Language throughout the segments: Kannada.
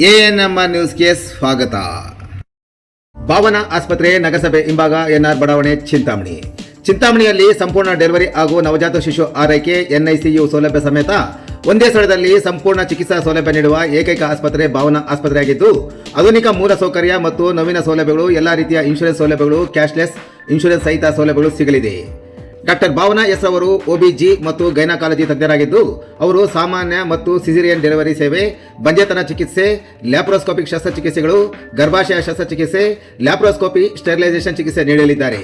ಎಎನ್ಎಂ ನ್ಯೂಸ್ಗೆ ಸ್ವಾಗತ. ಭಾವನಾ ಆಸ್ಪತ್ರೆ ನಗರಸಭೆ ಹಿಂಭಾಗ ಎನ್ಆರ್ ಬಡಾವಣೆ ಚಿಂತಾಮಣಿಯಲ್ಲಿ ಸಂಪೂರ್ಣ ಡೆಲಿವರಿ ಹಾಗೂ ನವಜಾತ ಶಿಶು ಆರೈಕೆ ಎನ್ಐಸಿಯು ಸೌಲಭ್ಯ ಸಮೇತ ಒಂದೇ ಸ್ಥಳದಲ್ಲಿ ಸಂಪೂರ್ಣ ಚಿಕಿತ್ಸಾ ಸೌಲಭ್ಯ ನೀಡುವ ಏಕೈಕ ಆಸ್ಪತ್ರೆ ಭಾವನಾ ಆಸ್ಪತ್ರೆಯಾಗಿದ್ದು, ಆಧುನಿಕ ಮೂಲ ಸೌಕರ್ಯ ಮತ್ತು ನವೀನ ಸೌಲಭ್ಯಗಳು, ಎಲ್ಲಾ ರೀತಿಯ ಇನ್ಶೂರೆನ್ಸ್ ಸೌಲಭ್ಯಗಳು, ಕ್ಯಾಶ್ಲೆಸ್ ಇನ್ಶೂರೆನ್ಸ್ ಸಹಿತ ಸೌಲಭ್ಯಗಳು ಸಿಗಲಿದೆ. ಡಾಕ್ಟರ್ ಭಾವನಾ ಎಸ್ ಅವರು ಒಬಿಜಿ ಮತ್ತು ಗೈನಕಾಲಜಿ ತಜ್ಞರಾಗಿದ್ದು, ಅವರು ಸಾಮಾನ್ಯ ಮತ್ತು ಸಿಸೇರಿಯನ್ ಡೆಲಿವರಿ ಸೇವೆ, ಬಂಜೆತನ ಚಿಕಿತ್ಸೆ, ಲ್ಯಾಪ್ರೋಸ್ಕೋಪಿಕ್ ಶಸ್ತ್ರಚಿಕಿತ್ಸೆಗಳು, ಗರ್ಭಾಶಯ ಶಸ್ತ್ರಚಿಕಿತ್ಸೆ, ಲ್ಯಾಪ್ರೋಸ್ಕೋಪಿ, ಸ್ಟೆರಿಲೈಸೇಷನ್ ಚಿಕಿತ್ಸೆ ನೀಡಲಿದ್ದಾರೆ.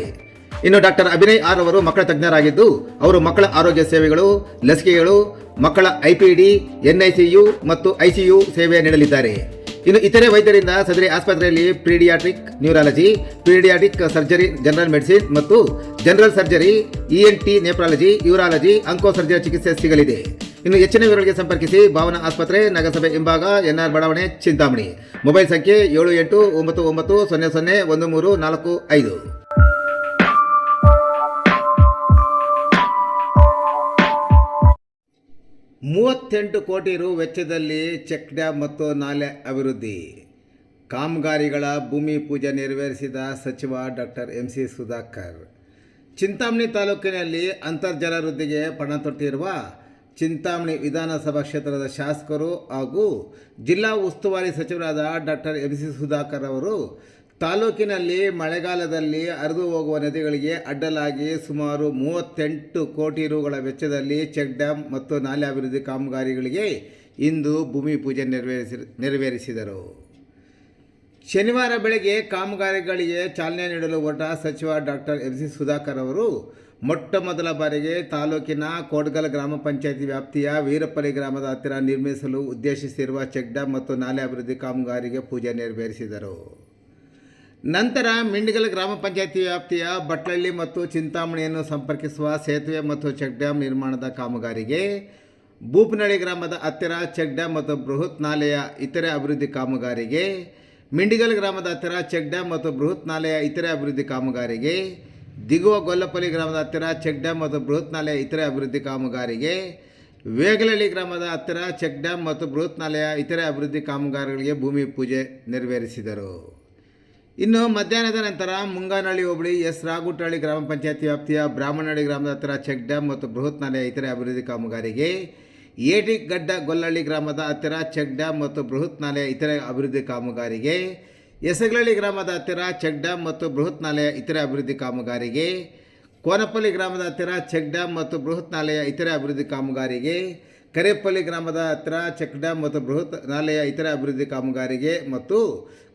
ಇನ್ನು ಡಾಕ್ಟರ್ ಅಭಿನಯ್ ಆರ್ ಅವರು ಮಕ್ಕಳ ತಜ್ಞರಾಗಿದ್ದು, ಅವರು ಮಕ್ಕಳ ಆರೋಗ್ಯ ಸೇವೆಗಳು, ಲಸಿಕೆಗಳು, ಮಕ್ಕಳ ಐಪಿಡಿ, ಎನ್ಐಸಿಯು ಮತ್ತು ಐಸಿಯು ಸೇವೆ ನೀಡಲಿದ್ದಾರೆ. ಇನ್ನು ಇತರೆ ವೈದ್ಯರಿಂದ ಸದರಿ ಆಸ್ಪತ್ರೆಯಲ್ಲಿ paediatric neurology, paediatric surgery, general medicine ಮತ್ತು general surgery, ENT, nephrology, urology, onco surgery ಚಿಕಿತ್ಸೆ ಸಿಗಲಿದೆ. ಇನ್ನು ಹೆಚ್ಚಿನ ವಿವರಗಳಿಗೆ ಸಂಪರ್ಕಿಸಿ ಭಾವನಾ ಆಸ್ಪತ್ರೆ, ನಗರಸಭೆ ಹಿಂಭಾಗ, ಎನ್ಆರ್ ಬಡಾವಣೆ, ಚಿಂತಾಮಣಿ. ಮೊಬೈಲ್ ಸಂಖ್ಯೆ 7899001345. 38 ಕೋಟಿ ರು ವೆಚ್ಚದಲ್ಲಿ ಚೆಕ್ ಡ್ಯಾಂ ಮತ್ತು ನಾಲೆ ಅಭಿವೃದ್ಧಿ ಕಾಮಗಾರಿಗಳ ಭೂಮಿ ಪೂಜೆ ನೆರವೇರಿಸಿದ ಸಚಿವ ಡಾಕ್ಟರ್ ಎಂಸಿ ಸುಧಾಕರ್. ಚಿಂತಾಮಣಿ ತಾಲೂಕಿನಲ್ಲಿ ಅಂತರ್ಜಲ ವೃದ್ಧಿಗೆ ಪಣ ತೊಟ್ಟಿರುವ ಚಿಂತಾಮಣಿ ವಿಧಾನಸಭಾ ಕ್ಷೇತ್ರದ ಶಾಸಕರು ಹಾಗೂ ಜಿಲ್ಲಾ ಉಸ್ತುವಾರಿ ಸಚಿವರಾದ ಡಾಕ್ಟರ್ ಎಂಸಿ ಸುಧಾಕರ್ ಅವರು ತಾಲೂಕಿನಲ್ಲಿ ಮಳೆಗಾಲದಲ್ಲಿ ಹರಿದು ಹೋಗುವ ನದಿಗಳಿಗೆ ಅಡ್ಡಲಾಗಿ ಸುಮಾರು 38 ಕೋಟಿ ರುಗಳ ವೆಚ್ಚದಲ್ಲಿ ಚೆಕ್ ಡ್ಯಾಂ ಮತ್ತು ನಾಲೆ ಅಭಿವೃದ್ಧಿ ಕಾಮಗಾರಿಗಳಿಗೆ ಇಂದು ಭೂಮಿ ಪೂಜೆ ನೆರವೇರಿಸಿದರು. ಶನಿವಾರ ಬೆಳಗ್ಗೆ ಕಾಮಗಾರಿಗಳಿಗೆ ಚಾಲನೆ ನೀಡಲು ಹೊರಟ ಸಚಿವ ಡಾಕ್ಟರ್ ಎಂಸಿ ಸುಧಾಕರ್ ಅವರು ಮೊಟ್ಟ ಮೊದಲ ಬಾರಿಗೆ ತಾಲೂಕಿನ ಕೋಟ್ಗಲ್ ಗ್ರಾಮ ಪಂಚಾಯಿತಿ ವ್ಯಾಪ್ತಿಯ ವೀರಪಲ್ಲಿ ಗ್ರಾಮದ ಹತ್ತಿರ ನಿರ್ಮಿಸಲು ಉದ್ದೇಶಿಸಿರುವ ಚೆಕ್ ಡ್ಯಾಂ ಮತ್ತು ನಾಲೆ ಅಭಿವೃದ್ಧಿ ಕಾಮಗಾರಿಗೆ ಪೂಜೆ ನೆರವೇರಿಸಿದರು. ನಂತರ ಮಿಂಡಿಗಲ್ ಗ್ರಾಮ ಪಂಚಾಯಿತಿ ವ್ಯಾಪ್ತಿಯ ಬಟ್ಲಳ್ಳಿ ಮತ್ತು ಚಿಂತಾಮಣಿಯನ್ನು ಸಂಪರ್ಕಿಸುವ ಸೇತುವೆ ಮತ್ತು ಚೆಕ್ ಡ್ಯಾಂ ನಿರ್ಮಾಣದ ಕಾಮಗಾರಿಗೆ, ಬೂಪನಹಳ್ಳಿ ಗ್ರಾಮದ ಹತ್ತಿರ ಚೆಕ್ ಡ್ಯಾಂ ಮತ್ತು ಬೃಹತ್ ನಾಲೆಯ ಇತರೆ ಅಭಿವೃದ್ಧಿ ಕಾಮಗಾರಿಗೆ, ಮಿಂಡಿಗಲ್ ಗ್ರಾಮದ ಹತ್ತಿರ ಚೆಕ್ ಡ್ಯಾಂ ಮತ್ತು ಬೃಹತ್ ನಾಲೆಯ ಇತರೆ ಅಭಿವೃದ್ಧಿ ಕಾಮಗಾರಿಗೆ, ದಿಗುವ ಗೊಲ್ಲಪಲ್ಲಿ ಗ್ರಾಮದ ಹತ್ತಿರ ಚೆಕ್ ಡ್ಯಾಂ ಮತ್ತು ಬೃಹತ್ ನಾಲೆಯ ಇತರೆ ಅಭಿವೃದ್ಧಿ ಕಾಮಗಾರಿಗೆ, ವೇಗಲಹಳ್ಳಿ ಗ್ರಾಮದ ಹತ್ತಿರ ಚೆಕ್ ಡ್ಯಾಂ ಮತ್ತು ಬೃಹತ್ ನಾಲೆಯ ಇತರೆ ಅಭಿವೃದ್ಧಿ ಕಾಮಗಾರಿಗಳಿಗೆ ಭೂಮಿ ಪೂಜೆ ನೆರವೇರಿಸಿದರು. ಇನ್ನು ಮಧ್ಯಾಹ್ನದ ನಂತರ ಮುಂಗಾನಹಳ್ಳಿ ಹೋಬಳಿ ಎಸ್ ರಾಗುಟ್ಟಹಳ್ಳಿ ಗ್ರಾಮ ಪಂಚಾಯತಿ ವ್ಯಾಪ್ತಿಯ ಬ್ರಾಹ್ಮಣಹಳ್ಳಿ ಗ್ರಾಮದ ಹತ್ತಿರ ಚೆಕ್ ಡ್ಯಾಂ ಮತ್ತು ಬೃಹತ್ ನಾಲೆಯ ಇತರೆ ಅಭಿವೃದ್ಧಿ ಕಾಮಗಾರಿಗೆ, ಏಟಿಗಡ್ಡ ಗೊಲ್ಲಹಳ್ಳಿ ಗ್ರಾಮದ ಹತ್ತಿರ ಚೆಕ್ ಡ್ಯಾಂ ಮತ್ತು ಬೃಹತ್ ನಾಲೆಯ ಇತರೆ ಅಭಿವೃದ್ಧಿ ಕಾಮಗಾರಿಗೆ, ಎಸಗಲಹಳ್ಳಿ ಗ್ರಾಮದ ಹತ್ತಿರ ಚೆಕ್ ಡ್ಯಾಂ ಮತ್ತು ಬೃಹತ್ ನಾಲೆಯ ಇತರೆ ಅಭಿವೃದ್ಧಿ ಕಾಮಗಾರಿಗೆ, ಕೋನಪಲ್ಲಿ ಗ್ರಾಮದ ಹತ್ತಿರ ಚೆಕ್ ಡ್ಯಾಂ ಮತ್ತು ಬೃಹತ್ ನಾಲೆಯ ಇತರೆ ಅಭಿವೃದ್ಧಿ ಕಾಮಗಾರಿಗೆ, ಕರೇಪಲ್ಲಿ ಗ್ರಾಮದ ಹತ್ತಿರ ಚೆಕ್ ಡ್ಯಾಂ ಮತ್ತು ಬೃಹತ್ ನಾಲೆಯ ಇತರೆ ಅಭಿವೃದ್ಧಿ ಕಾಮಗಾರಿಗೆ ಮತ್ತು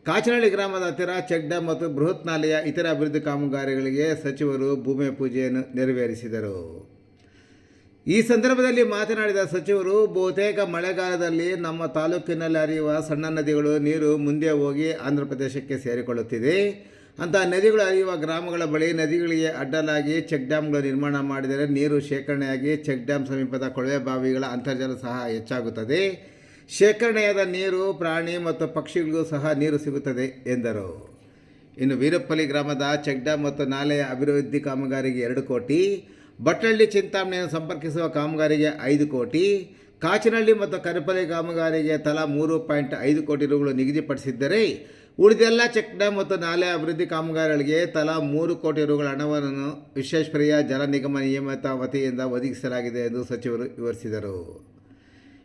ಕಾಚನಹಳ್ಳಿ ಗ್ರಾಮದ ಹತ್ತಿರ ಚೆಕ್ ಡ್ಯಾಂ ಮತ್ತು ಬೃಹತ್ ನಾಲೆಯ ಇತರ ಅಭಿವೃದ್ಧಿ ಕಾಮಗಾರಿಗಳಿಗೆ ಸಚಿವರು ಭೂಮಿ ಪೂಜೆಯನ್ನು ನೆರವೇರಿಸಿದರು. ಈ ಸಂದರ್ಭದಲ್ಲಿ ಮಾತನಾಡಿದ ಸಚಿವರು, ಬಹುತೇಕ ಮಳೆಗಾಲದಲ್ಲಿ ನಮ್ಮ ತಾಲೂಕಿನಲ್ಲಿ ಹರಿಯುವ ಸಣ್ಣ ನದಿಗಳು ನೀರು ಮುಂದೆ ಹೋಗಿ ಆಂಧ್ರ ಪ್ರದೇಶಕ್ಕೆ ಸೇರಿಕೊಳ್ಳುತ್ತಿದೆ. ಅಂತಹ ನದಿಗಳು ಹರಿಯುವ ಗ್ರಾಮಗಳ ಬಳಿ ನದಿಗಳಿಗೆ ಅಡ್ಡಲಾಗಿ ಚೆಕ್ ಡ್ಯಾಮ್ಗಳು ನಿರ್ಮಾಣ ಮಾಡಿದರೆ ನೀರು ಶೇಖರಣೆಯಾಗಿ ಚೆಕ್ ಡ್ಯಾಂ ಸಮೀಪದ ಕೊಳವೆ ಬಾವಿಗಳ ಅಂತರ್ಜಲ ಸಹ ಹೆಚ್ಚಾಗುತ್ತದೆ. ಶೇಖರಣೆಯಾದ ನೀರು ಪ್ರಾಣಿ ಮತ್ತು ಪಕ್ಷಿಗಳಿಗೂ ಸಹ ನೀರು ಸಿಗುತ್ತದೆ ಎಂದರು. ಇನ್ನು ವೀರಪಲ್ಲಿ ಗ್ರಾಮದ ಚೆಕ್ ಡ್ಯಾಂ ಮತ್ತು ನಾಲೆಯ ಅಭಿವೃದ್ಧಿ ಕಾಮಗಾರಿಗೆ 2 ಕೋಟಿ, ಬಟ್ಲಳ್ಳಿ ಚಿಂತಾಮಣಿಯನ್ನು ಸಂಪರ್ಕಿಸುವ ಕಾಮಗಾರಿಗೆ 5 ಕೋಟಿ, ಕಾಚನಹಳ್ಳಿ ಮತ್ತು ಕರೇಪಲ್ಲಿ ಕಾಮಗಾರಿಗೆ ತಲಾ 3.5 ಕೋಟಿ ರುಗಳು ನಿಗದಿಪಡಿಸಿದ್ದರೆ, ಉಳಿದೆಲ್ಲ ಚೆಕ್ ಡ್ಯಾಂ ಮತ್ತು ನಾಲೆ ಅಭಿವೃದ್ಧಿ ಕಾಮಗಾರಿಗಳಿಗೆ ತಲಾ 3 ಕೋಟಿ ರುಗಳ ಹಣವನ್ನು ವಿಶ್ವೇಶ್ವರಯ್ಯ ಜಲ ನಿಗಮ ನಿಯಮಿತ ವತಿಯಿಂದ ಒದಗಿಸಲಾಗಿದೆ ಎಂದು ಸಚಿವರು ವಿವರಿಸಿದರು.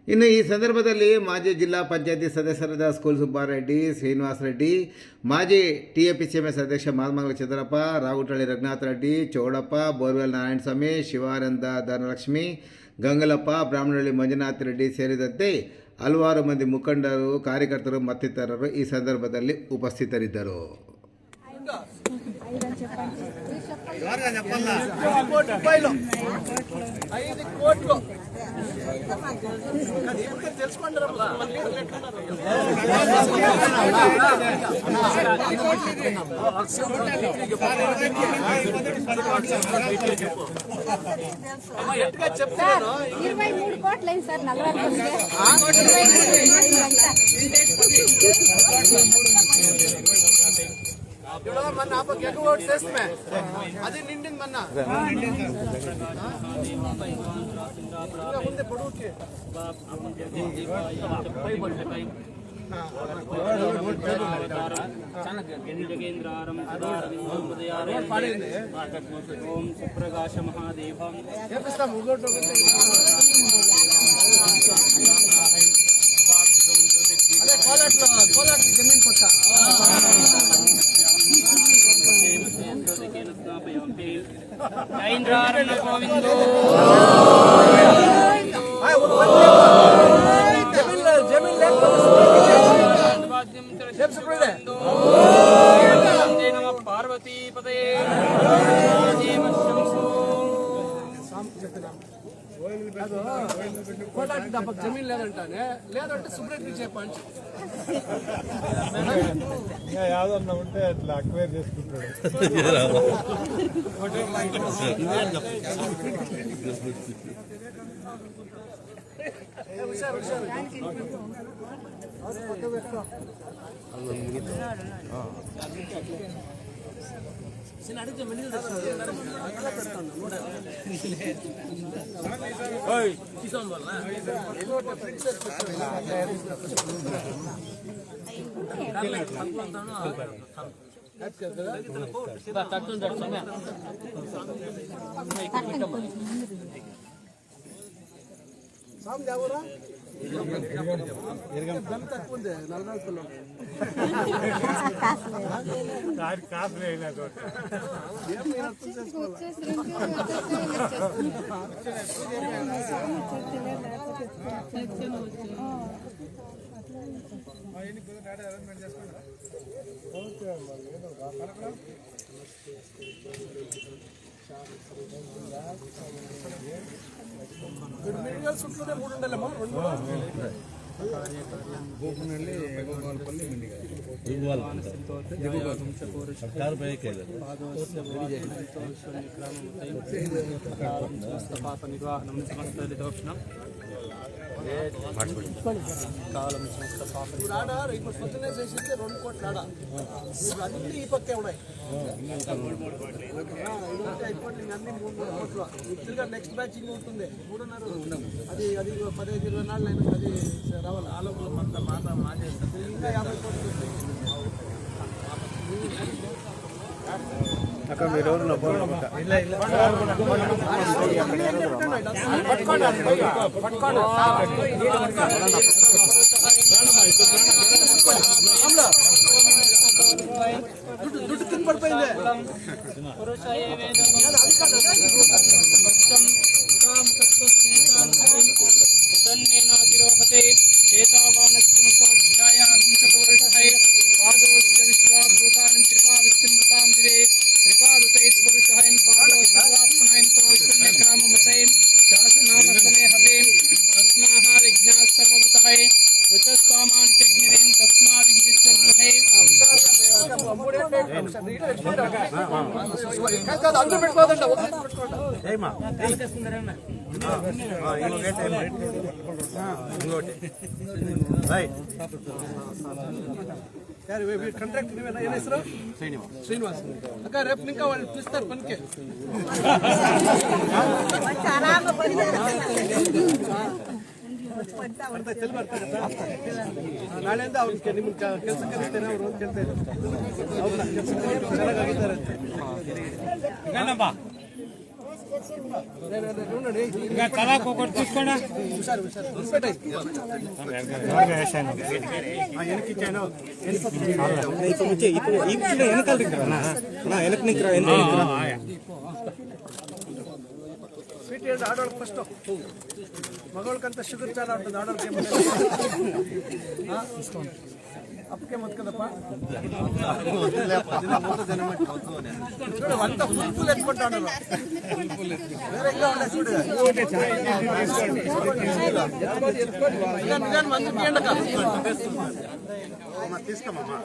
ಇನ್ನು ಈ ಸಂದರ್ಭದಲ್ಲಿ ಮಾಜಿ ಜಿಲ್ಲಾ ಪಂಚಾಯತಿ ಸದಸ್ಯರಾದ ಸ್ಕೂಲ್ ಸುಬ್ಬಾರೆಡ್ಡಿ, ಶ್ರೀನಿವಾಸ ರೆಡ್ಡಿ, ಮಾಜಿ TAPCMS ಅಧ್ಯಕ್ಷ ಮಾದಮಂಗಲ ಚಂದ್ರಪ್ಪ, ರಾಗುಟ್ಟಹಳ್ಳಿ ರಘುನಾಥ ರೆಡ್ಡಿ, ಚೌಡಪ್ಪ, ಬೋರ್ವೆಲ್ ನಾರಾಯಣಸ್ವಾಮಿ, ಶಿವಾನಂದ ಧನಲಕ್ಷ್ಮಿ, ಗಂಗಲಪ್ಪ, ಬ್ರಾಹ್ಮಣಹಳ್ಳಿ ಮಂಜುನಾಥ ರೆಡ್ಡಿ ಸೇರಿದಂತೆ ಹಲವಾರು ಮಂದಿ ಮುಖಂಡರು, ಕಾರ್ಯಕರ್ತರು ಮತ್ತಿತರರು ಈ ಸಂದರ್ಭದಲ್ಲಿ ಉಪಸ್ಥಿತರಿದ್ದರು. మన గెట్ ఓట్ చేస్తే అది నిండింది మన ముందే పొడుగుకి ఓం సుప్రకాశ మహాదేవం అదే కోలాట్ జమీన్ కొట్ట జైంద్రారణ గోవిందో జమీన్ పార్వతీపదే కోలాట్ డబ్బ జమీన్ లేదంటానే లేదంటే సుబ్రెడ్డి చెప్పండి యాదన్న ఉంటే అట్లా అక్వైర్ చేసుకుంటాడు. సామి ఎవరా తక్కువ ఉంది 40 కిలో కాసు లేనా మినిమల్ సుట్లోనే 3 ఉండాలమ్మా 2 నిర్వాహనం సమస్త రితోష్ణం కాలం సమస్త పాప ఆడ ఇప్పుడు పొద్దున్నే చేసింది 2 కోట్ల ఆడ అన్ని ఈ పక్కే ఉన్నాయి అయిపోయింది అన్ని 3 కోట్లు ఇప్పుడు నెక్స్ట్ బ్యాచ్ ఇంక ఉంటుంది 3.5 అది 15-20 నాళ్ళు అయినా అది రావాలి ఆలోపల మాట ఇంకా 50 కోట్లు అక్కడ మీరు దుడ్డు తిని పడిపోయింది తన్నేనాతిరోహతే ఏతావానస్మసోధ్యాయాగంసపౌరుషై పాదోస్య విశ్వాభూతాని త్రిపాదస్తిమృతాం దివే త్రిపాదుతైత్పురుషైం పాదోస్యవాత్మనైం తోష్ణ్యకామమతైం శాసనామస్తమే హవేం తస్మాహ విజ్ఞాః సర్వభూతై రుచస్వామాని చజ్ఞరేం తస్మాదిజ్జిత్వర్లహై అందరూ పెట్టుకోదంట కాంట్రాక్ట్ ఏం ಹೆಸರು శ్రీనివాస్ అక్క రేపు ఇంకా వాళ్ళు పిలుస్తారు పనికి ನಾಳೆಯಿಂದ ಅವ್ರಿಗೆ ನಿಮ್ಮ ಕೆಲಸ ಕರೀತೇನೆ ಅವರು ಕೇಳ್ತಾರೆ ಹೌದಾ ಕೆಲಸ ಚೆನ್ನಾಗಿದ್ದಾರೆ తీసుకోండి ಸ್ವೀಟ್ ಹೇಳ್ದು ಆಡೋಳಕ್ಕೆ ಫಸ್ಟು ಮಗಳಕಂತ ಶುಗರ್ ಚಾಲ ఉంటుంది ಆಡೋಳಕ್ಕೆ ಅಪ್ಪಕ್ಕೆ ಮತ್ಕದಪ್ಪ చూడు అంత ఫుల్ ఎత్తుకుంటాడు వేరే ఇంకా ఉండే చూడు మంది తీసుకోమమ్మా